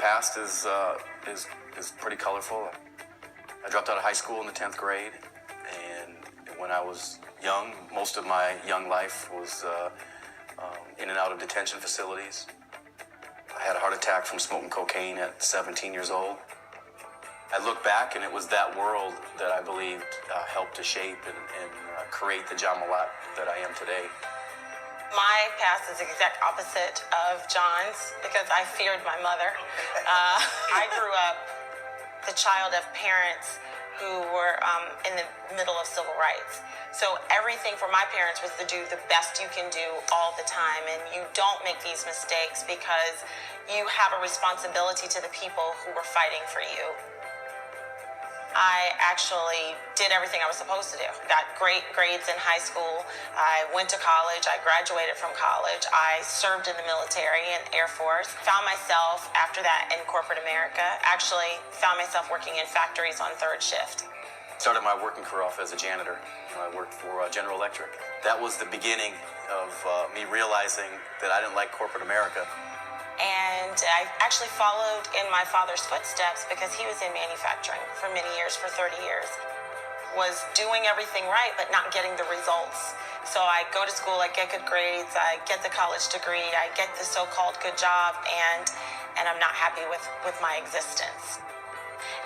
past is pretty colorful. I dropped out of high school in the 10th grade, and when I was young, most of my young life was in and out of detention facilities. I had a heart attack from smoking cocaine at 17 years old. I look back, and it was that world that I believed helped to shape and create the John Millett that I am today. My past is the exact opposite of John's because I feared my mother. I grew up the child of parents who were in the middle of civil rights. So everything for my parents was to do the best you can do all the time, and you don't make these mistakes because you have a responsibility to the people who were fighting for you. I actually did everything I was supposed to do. Got great grades in high school. I went to college. I graduated from college. I served in the military and Air Force. Found myself, after that, in corporate America. Actually found myself working in factories on third shift. Started my working career off as a janitor. I worked for General Electric. That was the beginning of me realizing that I didn't like corporate America. And I actually followed in my father's footsteps because he was in manufacturing for many years, for 30 years. Was doing everything right, but not getting the results. So I go to school, I get good grades, I get the college degree, I get the so-called good job, and I'm not happy with my existence.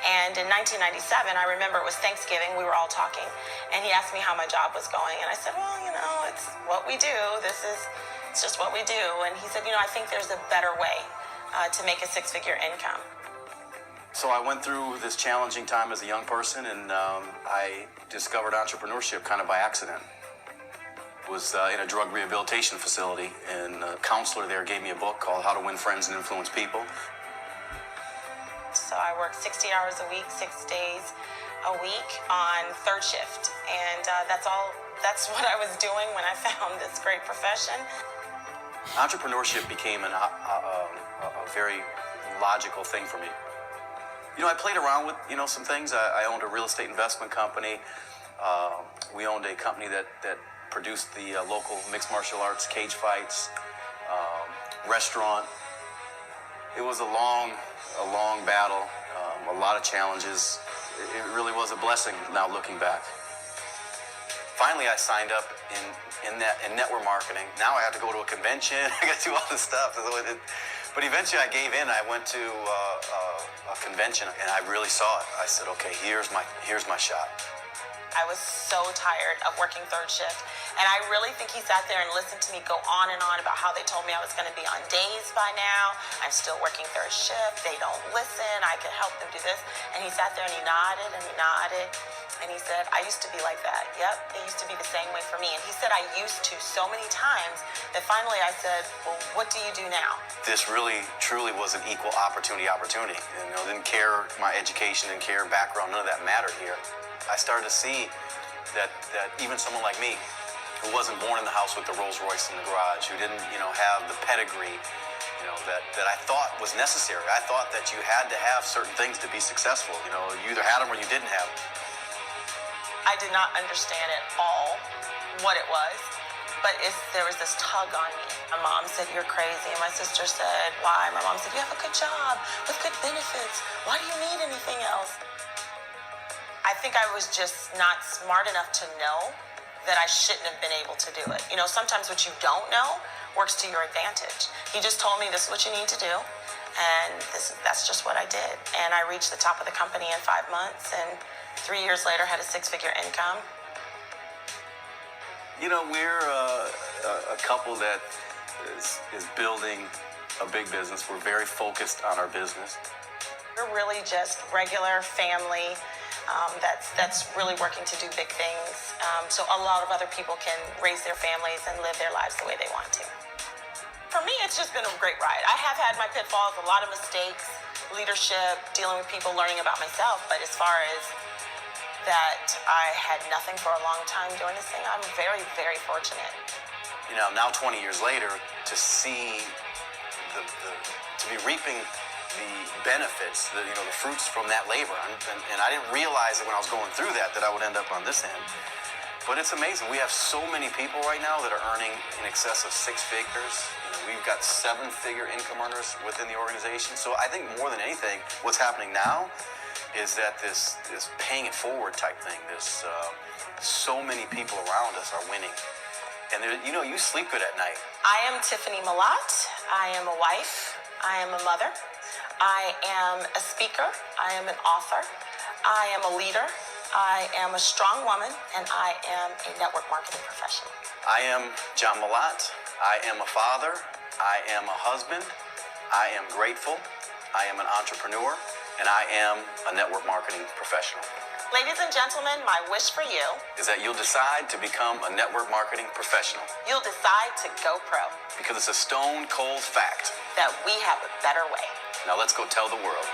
And in 1997, I remember it was Thanksgiving, we were all talking, and he asked me how my job was going, and I said, well, you know, it's what we do. It's just what we do. And he said, you know, I think there's a better way to make a six-figure income. So I went through this challenging time as a young person, and I discovered entrepreneurship kind of by accident. Was in a drug rehabilitation facility, and a counselor there gave me a book called How to Win Friends and Influence People. So I worked 60 hours a week, 6 days a week on third shift. And that's what I was doing when I found this great profession. Entrepreneurship became a very logical thing for me. You know, I played around with, some things. I owned a real estate investment company. We owned a company that produced the local mixed martial arts cage fights, restaurant. It was a long battle, a lot of challenges. It really was a blessing now looking back. Finally, I signed up in network marketing. Now I have to go to a convention. I got to do all this stuff. But eventually I gave in. I went to a convention, and I really saw it. I said, okay, here's my shot. I was so tired of working third shift. And I really think he sat there and listened to me go on and on about how they told me I was going to be on days by now. I'm still working third shift. They don't listen. I can help them do this. And he sat there and he nodded and he nodded. And he said, I used to be like that. Yep, it used to be the same way for me. And he said I used to so many times that finally I said, well, what do you do now? This really, truly was an equal opportunity. Didn't care my education, didn't care background, none of that mattered here. I started to see that even someone like me, who wasn't born in the house with the Rolls Royce in the garage, who didn't, have the pedigree, that I thought was necessary. I thought that you had to have certain things to be successful. You either had them or you didn't have them. I did not understand at all what it was, but there was this tug on me. My mom said, you're crazy. And my sister said, why? My mom said, you have a good job with good benefits. Why do you need anything else? I think I was just not smart enough to know that I shouldn't have been able to do it. Sometimes what you don't know works to your advantage. He just told me this is what you need to do, and that's just what I did. And I reached the top of the company in 5 months, and 3 years later had a six-figure income. We're a couple that is building a big business. We're very focused on our business. We're really just regular family that's really working to do big things, so a lot of other people can raise their families and live their lives the way they want to. For me, it's just been a great ride. I have had my pitfalls, a lot of mistakes, leadership, dealing with people, learning about myself, but as far as that I had nothing for a long time doing this thing, I'm very, very fortunate. Now 20 years later, to see to be reaping the benefits, the fruits from that labor, and I didn't realize that when I was going through that I would end up on this end. But it's amazing. We have so many people right now that are earning in excess of six figures. We've got seven-figure income earners within the organization. So I think more than anything, what's happening now is that this paying it forward type thing. So many people around us are winning. And you sleep good at night. I am Tiffany Malat. I am a wife. I am a mother. I am a speaker. I am an author. I am a leader. I am a strong woman, and I am a network marketing professional. I am John Malat. I am a father. I am a husband. I am grateful. I am an entrepreneur, and I am a network marketing professional. Ladies and gentlemen, my wish for you is that you'll decide to become a network marketing professional. You'll decide to go pro. Because it's a stone cold fact that we have a better way. Now let's go tell the world.